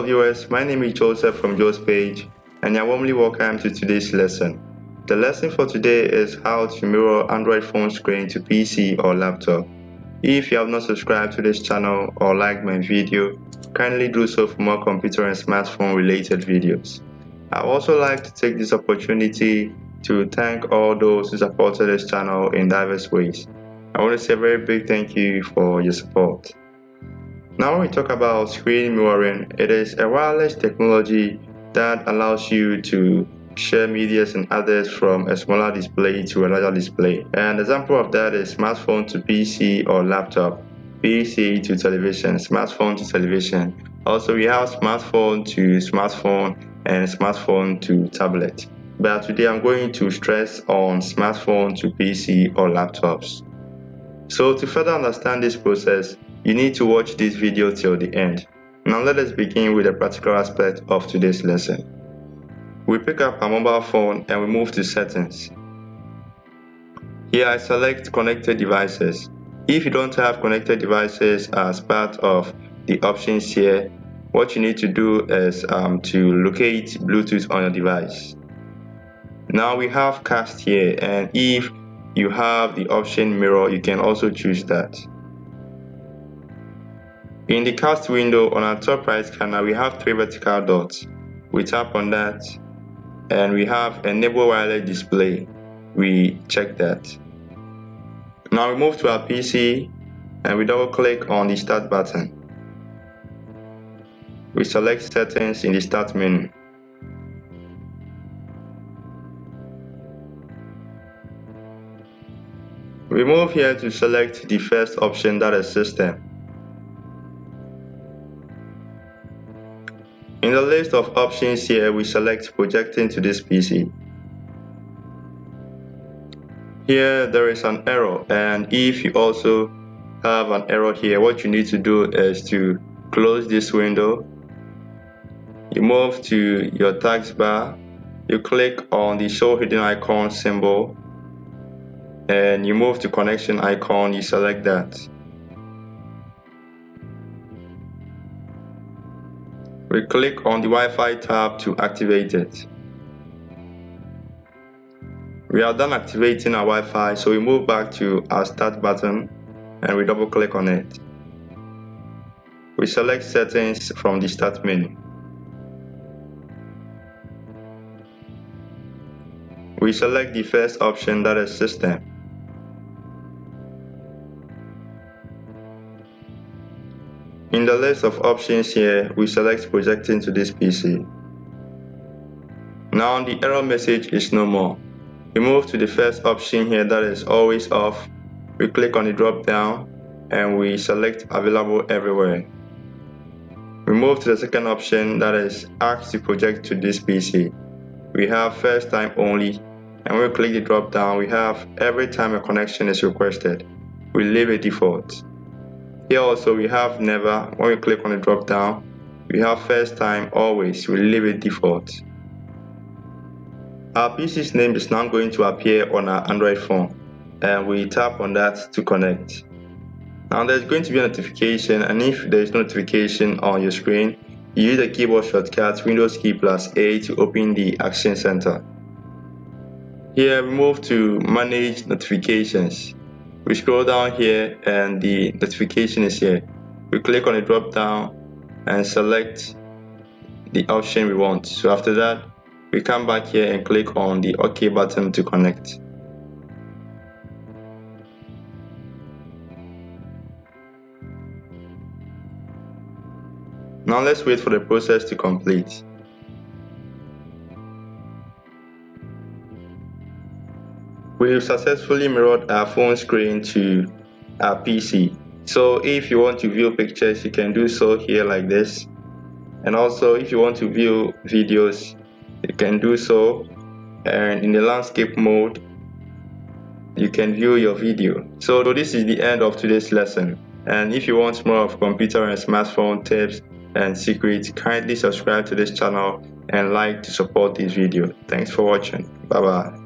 viewers, my name is Joseph from Joe's Page, and you're warmly welcome to today's lesson. The lesson for today is how to mirror Android phone screen to PC or laptop. If you have not subscribed to this channel or liked my video, kindly do so for more computer and smartphone related videos. I would also like to take this opportunity to thank all those who supported this channel in diverse ways. I want to say a very big thank you for your support. Now when we talk about screen mirroring, it is a wireless technology that allows you to share media and others from a smaller display to a larger display. An example of that is smartphone to PC or laptop, PC to television, smartphone to television. Also we have smartphone to smartphone and smartphone to tablet. But today I'm going to stress on smartphone to PC or laptops. So to further understand this process, you need to watch this video till the end. Now let us begin with the practical aspect of today's lesson. We pick up our mobile phone and we move to settings. Here I select connected devices. If you don't have connected devices as part of the options here, what you need to do is to locate Bluetooth on your device. Now we have cast here, and if you have the option mirror, you can also choose that. In the cast window on our top right corner, we have 3 vertical dots. We tap on that and we have enable wireless display. We check that. Now we move to our PC and we double click on the start button. We select settings in the start menu. We move here to select the first option, that is system. In the list of options here, we select projecting to this PC. Here there is an error, and if you also have an error here, what you need to do is to close this window. You move to your taskbar, you click on the show hidden icon symbol, and you move to connection icon, you select that. We click on the Wi-Fi tab to activate it. We are done activating our Wi-Fi, so we move back to our start button and we double click on it. We select settings from the start menu. We select the first option, that is system. In the list of options here, we select projecting to this PC. Now the error message is no more. We move to the first option here, that is always off. We click on the drop down and we select available everywhere. We move to the second option, that is ask to project to this PC. We have first time only, and when we click the drop down, we have every time a connection is requested. We leave it default. Here also we have never. When we click on the drop down, we have first time, always. We leave it default. Our PC's name is now going to appear on our Android phone, and we tap on that to connect. Now there's going to be a notification, and if there is no notification on your screen, you use the keyboard shortcut Windows key +A to open the Action Center. Here we move to manage notifications. We scroll down here and the notification is here. We click on the drop down and select the option we want. So after that, we come back here and click on the OK button to connect. Now let's wait for the process to complete. We've successfully mirrored our phone screen to our PC. So if you want to view pictures, you can do so here like this. And also if you want to view videos, you can do so. And in the landscape mode, you can view your video. So this is the end of today's lesson. And if you want more of computer and smartphone tips and secrets, kindly subscribe to this channel and like to support this video. Thanks for watching. Bye bye.